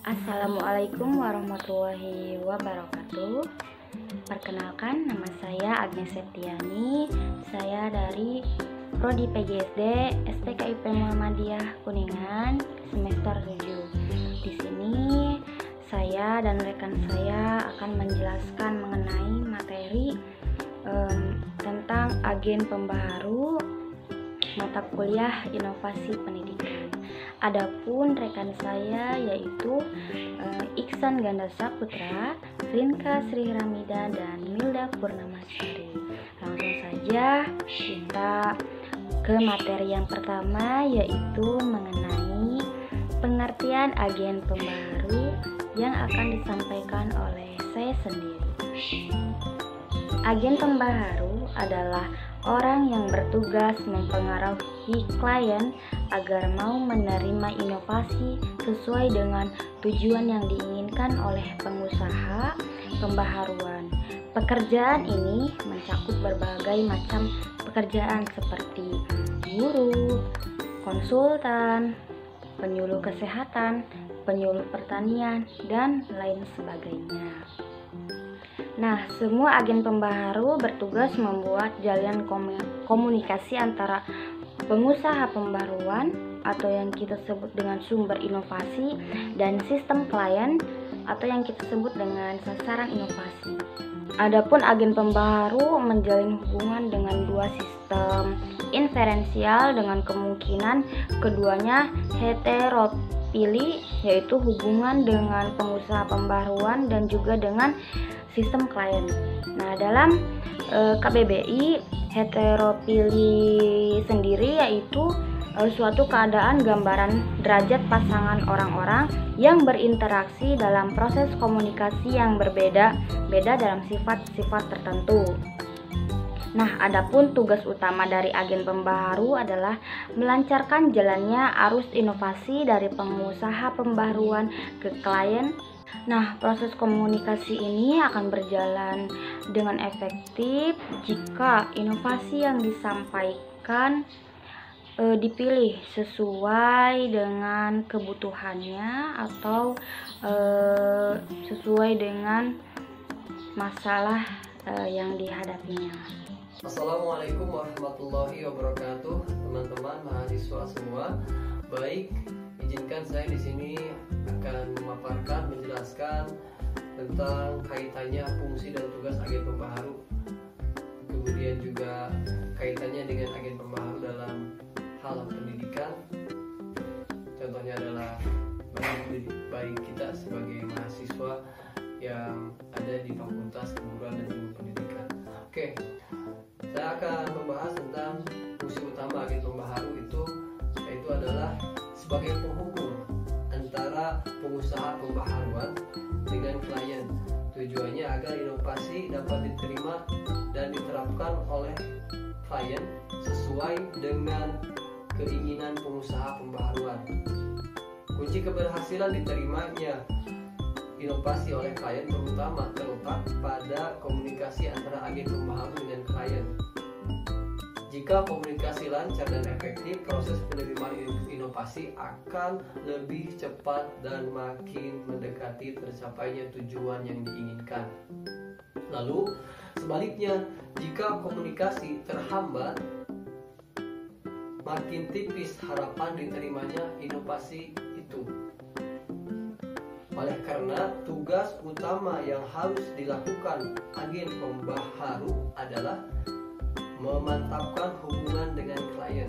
Assalamualaikum warahmatullahi wabarakatuh. Perkenalkan, nama saya Agnes Septiani. Saya dari Prodi PGSD STKIP Muhammadiyah Kuningan semester 7. Di sini saya dan rekan saya akan menjelaskan mengenai materi tentang agen pembaharu mata kuliah inovasi pendidikan. Adapun rekan saya yaitu Iksan Ganda Saputra, Rinka Sri Ramida, dan Milda Purnamasari. Langsung saja kita ke materi yang pertama, yaitu mengenai pengertian agen pembaharu yang akan disampaikan oleh saya sendiri. Agen pembaharu adalah orang yang bertugas mempengaruhi klien agar mau menerima inovasi sesuai dengan tujuan yang diinginkan oleh pengusaha pembaharuan. Pekerjaan ini mencakup berbagai macam pekerjaan seperti guru, konsultan, penyuluh kesehatan, penyuluh pertanian, dan lain sebagainya. Nah, semua agen pembaharu bertugas membuat jalan komunikasi antara pengusaha pembaharuan atau yang kita sebut dengan sumber inovasi dan sistem klien atau yang kita sebut dengan sasaran inovasi. Adapun agen pembaharu menjalin hubungan dengan dua sistem inferensial dengan kemungkinan keduanya heteropili, yaitu hubungan dengan pengusaha pembaharuan dan juga dengan sistem klien. Nah, dalam KBBI, heteropili sendiri yaitu suatu keadaan gambaran derajat pasangan orang-orang yang berinteraksi dalam proses komunikasi yang berbeda-beda dalam sifat-sifat tertentu. Nah, adapun tugas utama dari agen pembaharu adalah melancarkan jalannya arus inovasi dari pengusaha pembaharuan ke klien. Nah, proses komunikasi ini akan berjalan dengan efektif jika inovasi yang disampaikan dipilih sesuai dengan kebutuhannya atau sesuai dengan masalah yang dihadapinya. Assalamualaikum warahmatullahi wabarakatuh, teman-teman mahasiswa semua. Baik, izinkan saya di sini akan menjelaskan tentang kaitannya fungsi dan tugas agen pembaharu. Kemudian juga kaitannya dengan agen pembaharu dalam hal pendidikan. Contohnya adalah baik kita sebagai mahasiswa yang ada di Fakultas Keguruan dan Ilmu Pendidikan. Oke, saya akan membahas tentang fungsi utama agen pembaharu yaitu adalah sebagai penghubung antara pengusaha pembaharuan dengan klien. Tujuannya agar inovasi dapat diterima dan diterapkan oleh klien sesuai dengan keinginan pengusaha pembaharuan. Kunci keberhasilan diterimanya inovasi oleh klien terletak pada komunikasi antara agen pembaharu dengan klien. Jika komunikasi lancar dan efektif, proses penerimaan inovasi akan lebih cepat dan makin mendekati tercapainya tujuan yang diinginkan. Lalu, sebaliknya, jika komunikasi terhambat, makin tipis harapan diterimanya inovasi itu. Oleh karena tugas utama yang harus dilakukan agen pembaharu adalah memantapkan hubungan dengan klien.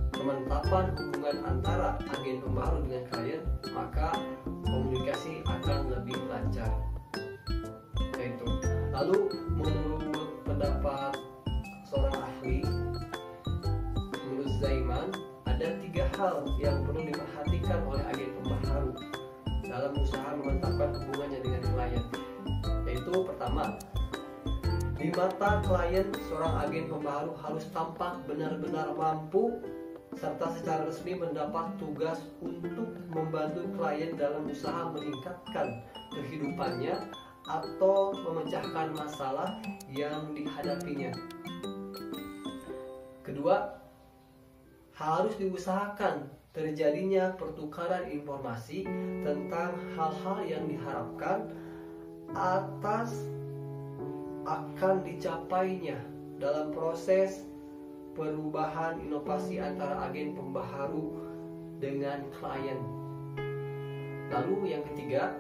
Pemantapan hubungan antara agen pembaharu dengan klien, maka komunikasi akan lebih lancar. Lalu menurut pendapat seorang ahli, menurut Zaiman, ada 3 hal yang perlu diperhatikan oleh agen pembaharu dalam usaha memantapkan hubungannya dengan klien. Yaitu pertama, di mata klien, seorang agen pembaharu harus tampak benar-benar mampu serta secara resmi mendapat tugas untuk membantu klien dalam usaha meningkatkan kehidupannya atau memecahkan masalah yang dihadapinya. Kedua, harus diusahakan terjadinya pertukaran informasi tentang hal-hal yang diharapkan atas akan dicapainya dalam proses perubahan inovasi antara agen pembaharu dengan klien. Lalu yang ketiga,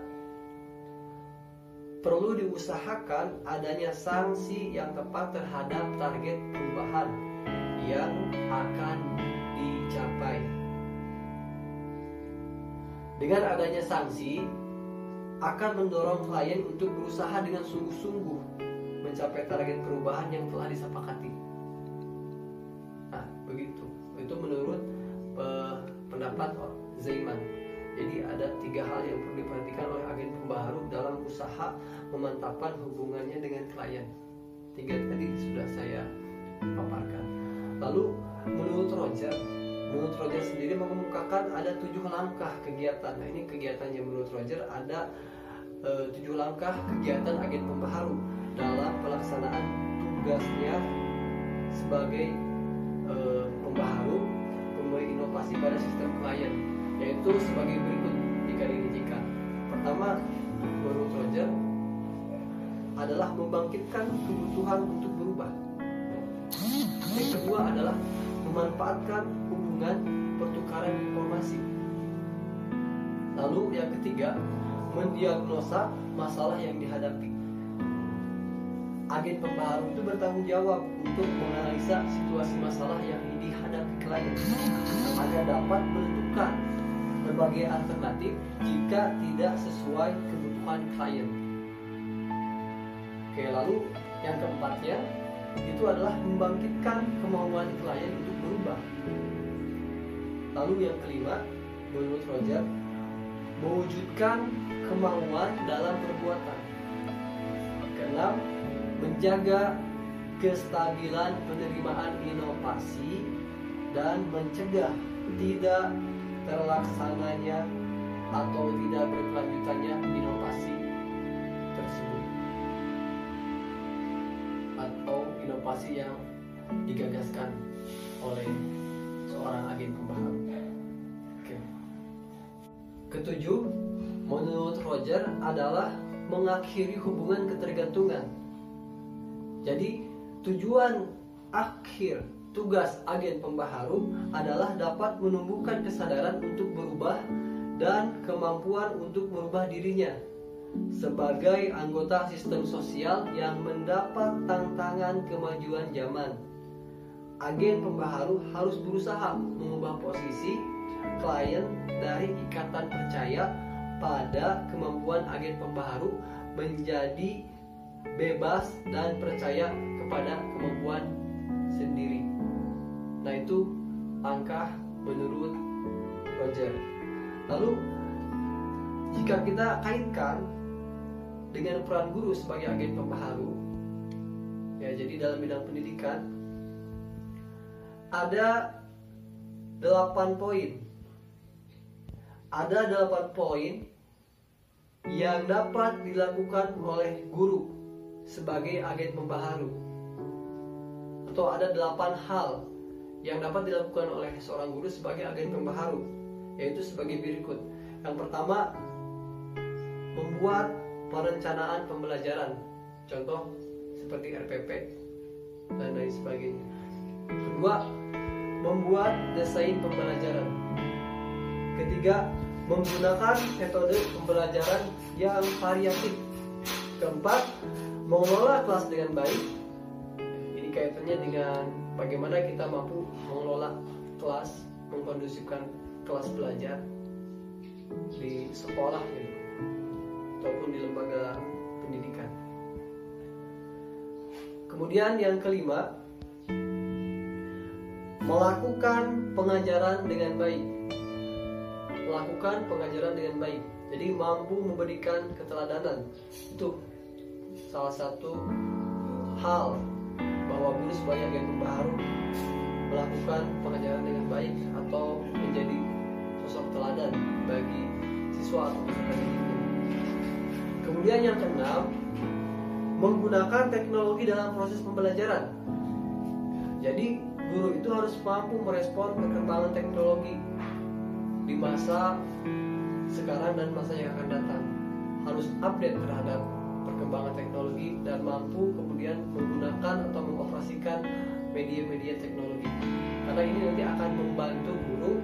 perlu diusahakan adanya sanksi yang tepat terhadap target perubahan yang akan dicapai. Dengan adanya sanksi akan mendorong klien untuk berusaha dengan sungguh-sungguh mencapai target perubahan yang telah disepakati. Nah, begitu. Itu menurut pendapat Zeiman. Jadi ada 3 hal yang perlu diperhatikan oleh agen pembaharu dalam usaha memantapkan hubungannya dengan klien. 3 tadi sudah saya paparkan. Lalu menurut Roger sendiri mengemukakan ada 7 langkah kegiatan. Nah, ini kegiatannya menurut Roger ada 7 langkah kegiatan agen pembaharu dalam pelaksanaan tugasnya sebagai pembaharu pemberi inovasi pada sistem klien, yaitu sebagai berikut jika dirincikan. Pertama, menurut Roger adalah membangkitkan kebutuhan untuk berubah. Yang kedua adalah memanfaatkan hubungan pertukaran informasi. Lalu yang ketiga, mendiagnosa masalah yang dihadapi. Agen pembaharu itu bertanggung jawab untuk menganalisa situasi masalah yang dihadapi klien agar dapat menentukan berbagai alternatif jika tidak sesuai kebutuhan klien. Oke, lalu yang keempatnya itu adalah membangkitkan kemauan klien untuk berubah. Lalu yang kelima, menurut Roger, mewujudkan kemauan dalam perbuatan. Keenam, menjaga kestabilan penerimaan inovasi dan mencegah tidak terlaksananya atau tidak berkelanjutannya inovasi tersebut atau inovasi yang digagaskan oleh seorang agen pembaharu. Oke. Ketujuh, menurut Roger adalah mengakhiri hubungan ketergantungan. Jadi tujuan akhir tugas agen pembaharu adalah dapat menumbuhkan kesadaran untuk berubah dan kemampuan untuk merubah dirinya sebagai anggota sistem sosial yang mendapat tantangan kemajuan zaman. Agen pembaharu harus berusaha mengubah posisi klien dari ikatan percaya pada kemampuan agen pembaharu menjadi bebas dan percaya kepada kemampuan sendiri. Nah, itu langkah menurut Roger. Lalu jika kita kaitkan dengan peran guru sebagai agen pembaharu, ya, jadi dalam bidang pendidikan ada 8 poin. Ada 8 poin yang dapat dilakukan oleh guru sebagai agen pembaharu, atau ada 8 hal yang dapat dilakukan oleh seorang guru sebagai agen pembaharu, yaitu sebagai berikut. Yang pertama, membuat perencanaan pembelajaran, contoh seperti RPP dan lain sebagainya. Kedua, membuat desain pembelajaran. Ketiga, menggunakan metode pembelajaran yang variatif. Keempat, mengelola kelas dengan baik. Ini kaitannya dengan bagaimana kita mampu mengelola kelas, mengkondusifkan kelas belajar di sekolah gitu, ataupun di lembaga pendidikan. Kemudian yang kelima, melakukan pengajaran dengan baik. Melakukan pengajaran dengan baik. Jadi mampu memberikan keteladanan. Itu salah satu hal bahwa guru sebagai agen pembaharu melakukan pengajaran dengan baik atau menjadi sosok teladan bagi siswa atau peserta didik. Kemudian yang keenam, menggunakan teknologi dalam proses pembelajaran. Jadi guru itu harus mampu merespon perkembangan teknologi di masa sekarang dan masa yang akan datang. Harus update terhadap perkembangan teknologi dan mampu kemudian menggunakan atau mengoperasikan media-media teknologi. Karena ini nanti akan membantu guru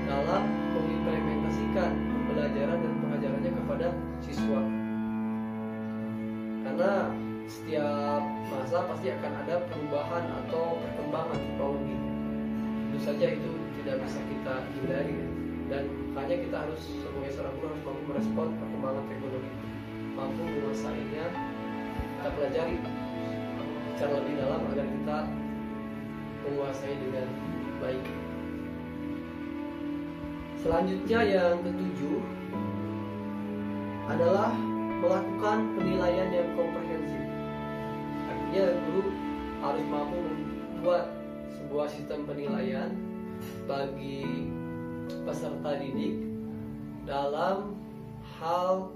dalam mengimplementasikan pembelajaran dan pengajarannya kepada siswa. Karena setiap masa pasti akan ada perubahan atau perkembangan teknologi. Tentu saja itu tidak bisa kita hindari, dan makanya kita harus sebagai seorang guru harus mampu merespon perkembangan teknologi, mampu menguasainya, kita pelajari secara lebih dalam agar kita menguasai dengan baik. Selanjutnya yang ketujuh adalah melakukan penilaian yang komprehensif. Artinya guru harus mampu membuat sebuah sistem penilaian bagi peserta didik dalam hal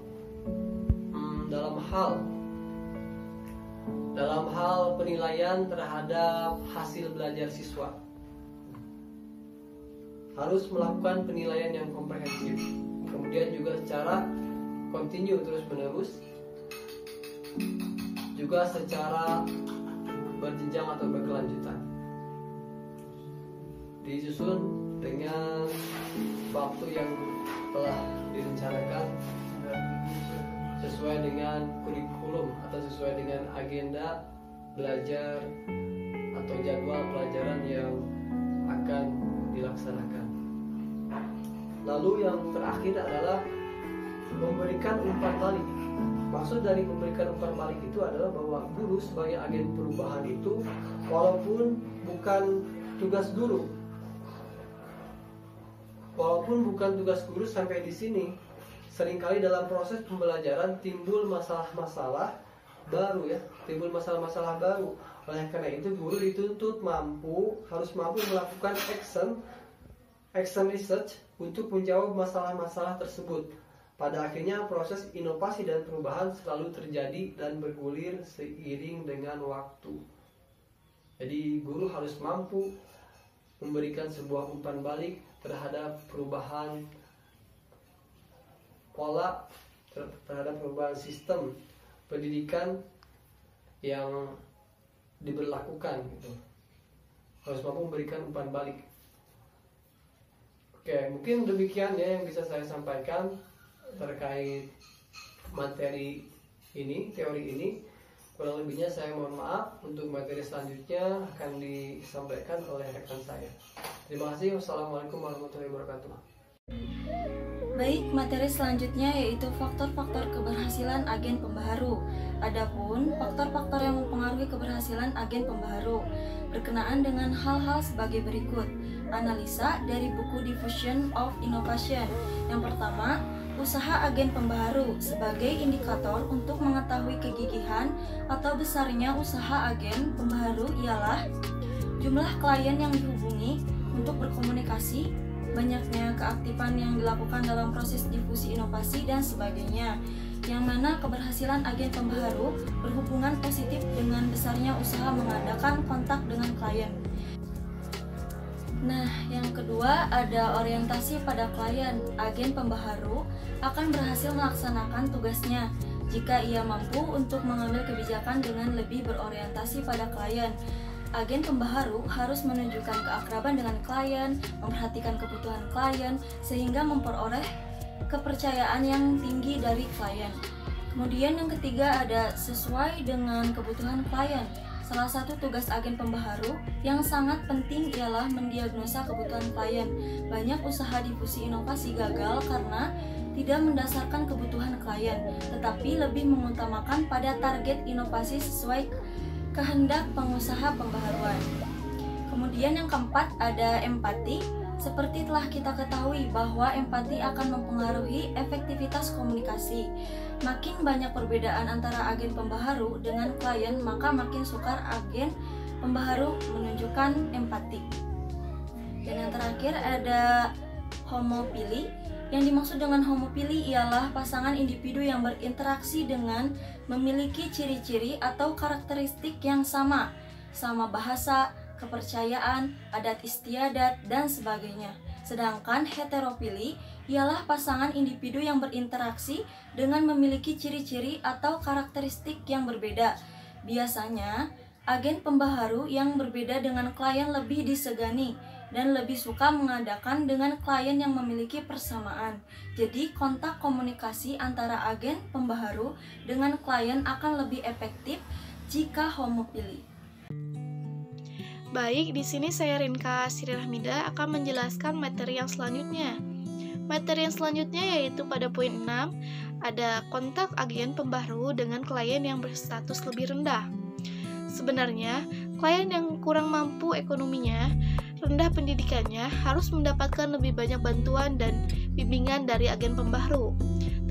penilaian terhadap hasil belajar siswa. Harus melakukan penilaian yang komprehensif, kemudian juga secara kontinu terus-menerus, juga secara berjenjang atau berkelanjutan, disusun dengan waktu yang telah direncanakan sesuai dengan kurikulum atau sesuai dengan agenda belajar atau jadwal pelajaran yang akan dilaksanakan. Lalu yang terakhir adalah memberikan umpan balik. Maksud dari memberikan umpan balik itu adalah bahwa guru sebagai agen perubahan itu, walaupun bukan tugas guru sampai di sini, seringkali dalam proses pembelajaran timbul masalah-masalah baru ya, Oleh karena itu guru dituntut harus mampu melakukan action research untuk menjawab masalah-masalah tersebut. Pada akhirnya proses inovasi dan perubahan selalu terjadi dan bergulir seiring dengan waktu. Jadi guru harus mampu memberikan sebuah umpan balik terhadap perubahan pola, terhadap perubahan sistem pendidikan yang diberlakukan gitu. Harus mampu memberikan umpan balik. Oke, mungkin demikian ya yang bisa saya sampaikan terkait materi ini, teori ini. Kurang lebihnya saya mohon maaf. Untuk materi selanjutnya akan disampaikan oleh rekan saya. Terima kasih. Wassalamualaikum warahmatullahi wabarakatuh. Baik, materi selanjutnya yaitu faktor-faktor keberhasilan agen pembaharu. Adapun faktor-faktor yang mempengaruhi keberhasilan agen pembaharu berkenaan dengan hal-hal sebagai berikut. Analisa dari buku Diffusion of Innovation. Yang pertama, usaha agen pembaharu sebagai indikator untuk mengetahui kegigihan atau besarnya usaha agen pembaharu ialah jumlah klien yang dihubungi untuk berkomunikasi, banyaknya keaktifan yang dilakukan dalam proses difusi inovasi, dan sebagainya. Yang mana keberhasilan agen pembaharu berhubungan positif dengan besarnya usaha mengadakan kontak dengan klien. Nah, yang kedua ada orientasi pada klien. Agen pembaharu akan berhasil melaksanakan tugasnya jika ia mampu untuk mengambil kebijakan dengan lebih berorientasi pada klien. Agen pembaharu harus menunjukkan keakraban dengan klien, memperhatikan kebutuhan klien, sehingga memperoleh kepercayaan yang tinggi dari klien. Kemudian yang ketiga ada sesuai dengan kebutuhan klien. Salah satu tugas agen pembaharu yang sangat penting ialah mendiagnosa kebutuhan klien. Banyak usaha difusi inovasi gagal karena tidak mendasarkan kebutuhan klien, tetapi lebih mengutamakan pada target inovasi sesuai kehendak pengusaha pembaharuan. Kemudian yang keempat ada empati. Seperti telah kita ketahui bahwa empati akan mempengaruhi efektivitas komunikasi. Makin banyak perbedaan antara agen pembaharu dengan klien, maka makin sukar agen pembaharu menunjukkan empati. Dan yang terakhir ada homopili. Yang dimaksud dengan homopili ialah pasangan individu yang berinteraksi dengan memiliki ciri-ciri atau karakteristik yang sama bahasa, kepercayaan, adat istiadat, dan sebagainya. Sedangkan heteropili ialah pasangan individu yang berinteraksi dengan memiliki ciri-ciri atau karakteristik yang berbeda. Biasanya, agen pembaharu yang berbeda dengan klien lebih disegani dan lebih suka mengadakan dengan klien yang memiliki persamaan. Jadi, kontak komunikasi antara agen pembaharu dengan klien akan lebih efektif jika homopili. Baik, di sini saya Rinka Sri Rahmida akan menjelaskan materi yang selanjutnya. Materi yang selanjutnya yaitu pada poin 6, ada kontak agen pembaharu dengan klien yang berstatus lebih rendah. Sebenarnya, klien yang kurang mampu ekonominya, rendah pendidikannya, harus mendapatkan lebih banyak bantuan dan bimbingan dari agen pembaharu.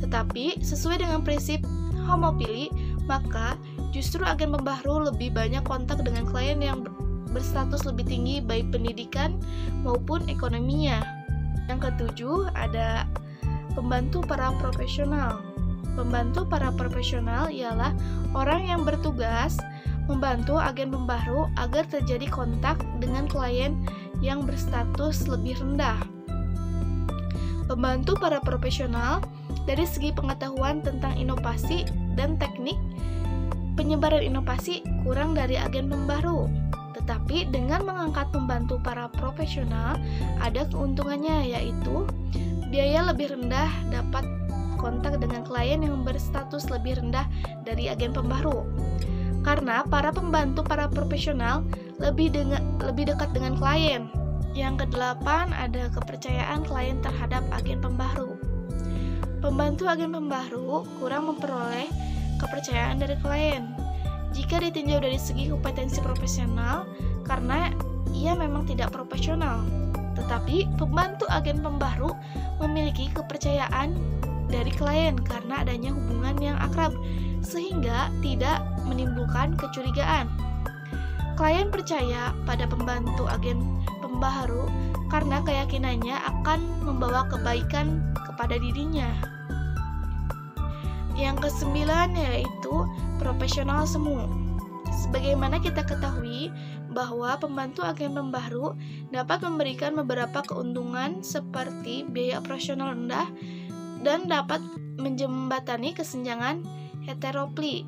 Tetapi, sesuai dengan prinsip homopili, maka justru agen pembaharu lebih banyak kontak dengan klien yang berstatus lebih tinggi baik pendidikan maupun ekonominya. Yang ketujuh, ada pembantu para profesional. Pembantu para profesional ialah orang yang bertugas membantu agen pembaharu agar terjadi kontak dengan klien yang berstatus lebih rendah. Pembantu para profesional dari segi pengetahuan tentang inovasi dan teknik penyebaran inovasi kurang dari agen pembaharu. Tetapi dengan mengangkat pembantu para profesional ada keuntungannya, yaitu biaya lebih rendah, dapat kontak dengan klien yang berstatus lebih rendah dari agen pembaharu. Karena para pembantu para profesional lebih dekat dengan klien. Yang kedelapan, ada kepercayaan klien terhadap agen pembaharu. Pembantu agen pembaharu kurang memperoleh kepercayaan dari klien jika ditinjau dari segi kompetensi profesional, karena ia memang tidak profesional. Tetapi pembantu agen pembaharu memiliki kepercayaan dari klien karena adanya hubungan yang akrab, sehingga tidak menimbulkan kecurigaan. Klien percaya pada pembantu agen pembaharu karena keyakinannya akan membawa kebaikan kepada dirinya. Yang kesembilan yaitu profesional semu. Sebagaimana kita ketahui bahwa pembantu agen pembaharu dapat memberikan beberapa keuntungan seperti biaya operasional rendah dan dapat menjembatani kesenjangan heteropli.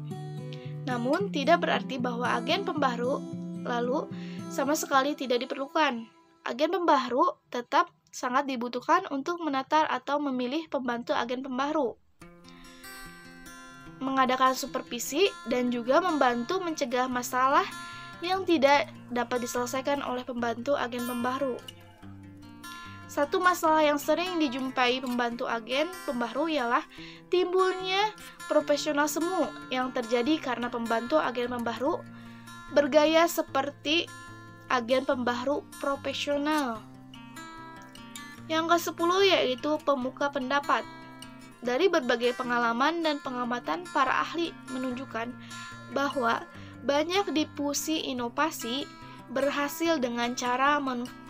Namun, tidak berarti bahwa agen pembaharu lalu sama sekali tidak diperlukan. Agen pembaharu tetap sangat dibutuhkan untuk menata atau memilih pembantu agen pembaharu, mengadakan supervisi, dan juga membantu mencegah masalah yang tidak dapat diselesaikan oleh pembantu agen pembaharu. Satu masalah yang sering dijumpai pembantu agen pembaharu ialah timbulnya profesional semu yang terjadi karena pembantu agen pembaharu bergaya seperti agen pembaharu profesional. Yang ke-10 yaitu pemuka pendapat. Dari berbagai pengalaman dan pengamatan, para ahli menunjukkan bahwa banyak difusi inovasi berhasil dengan cara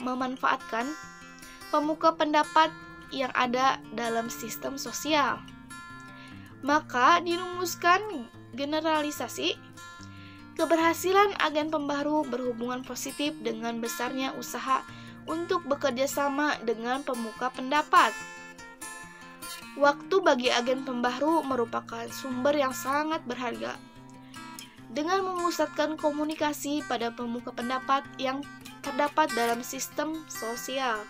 memanfaatkan pemuka pendapat yang ada dalam sistem sosial. Maka dirumuskan generalisasi keberhasilan agen pembaharu berhubungan positif dengan besarnya usaha untuk bekerja sama dengan pemuka pendapat. Waktu bagi agen pembaharu merupakan sumber yang sangat berharga. Dengan memusatkan komunikasi pada pemuka pendapat yang terdapat dalam sistem sosial,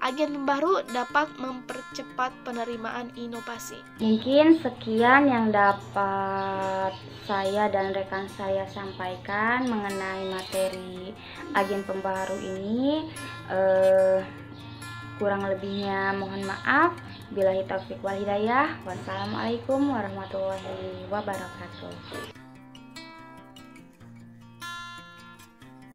agen pembaharu dapat mempercepat penerimaan inovasi. Mungkin sekian yang dapat saya dan rekan saya sampaikan mengenai materi agen pembaharu ini. Kurang lebihnya mohon maaf. Billahi taufiq wal hidayah. Wassalamualaikum warahmatullahi wabarakatuh.